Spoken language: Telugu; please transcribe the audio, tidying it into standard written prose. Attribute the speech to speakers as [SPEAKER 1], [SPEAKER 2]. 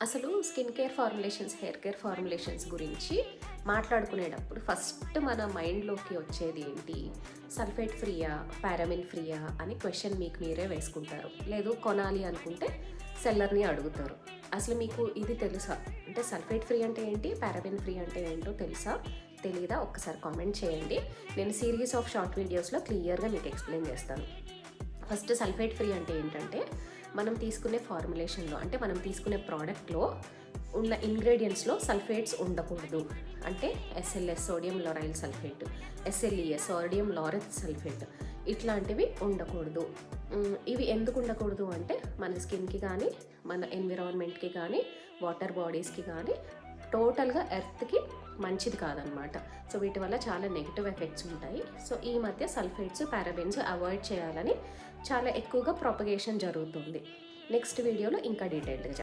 [SPEAKER 1] అసలు skin care formulations, hair care formulations గురించి మాట్లాడుకునేటప్పుడు ఫస్ట్ మన మైండ్లోకి వచ్చేది ఏంటి? సల్ఫేట్ ఫ్రీయా, పారాబెన్ ఫ్రీయా అని క్వశ్చన్ మీకు మీరే వేసుకుంటారు. లేదు కొనాలి అనుకుంటే సెల్లర్ని అడుగుతారు. అసలు మీకు ఇది తెలుసా? అంటే సల్ఫేట్ ఫ్రీ అంటే ఏంటి, పారాబెన్ ఫ్రీ అంటే ఏంటో తెలుసా, తెలీదా? ఒక్కసారి కామెంట్ చేయండి. నేను సిరీస్ ఆఫ్ షార్ట్ వీడియోస్లో క్లియర్గా మీకు ఎక్స్ప్లెయిన్ చేస్తాను. ఫస్ట్ సల్ఫేట్ ఫ్రీ అంటే ఏంటంటే మనం తీసుకునే ఫార్ములేషన్లో, అంటే మనం తీసుకునే ప్రోడక్ట్లో ఉన్న ఇంగ్రీడియంట్స్లో సల్ఫేట్స్ ఉండకూడదు. అంటే SLS sodium lauryl sulphate, SLES sodium laureth sulphate, ఇట్లాంటివి ఉండకూడదు. ఇవి ఎందుకు ఉండకూడదు అంటే మన స్కిన్కి కానీ, మన ఎన్విరాన్మెంట్కి కానీ, వాటర్ బాడీస్కి కానీ, టోటల్గా ఎర్త్కి మంచిది కాదనమాట. సో వీటి వల్ల చాలా నెగిటివ్ ఎఫెక్ట్స్ ఉంటాయి. సో ఈ మధ్య సల్ఫేట్స్, పారాబెన్స్ అవాయిడ్ చేయాలని చాలా ఎక్కువగా ప్రొపగేషన్ జరుగుతుంది. నెక్స్ట్ వీడియోలో ఇంకా డీటెయిల్డ్గా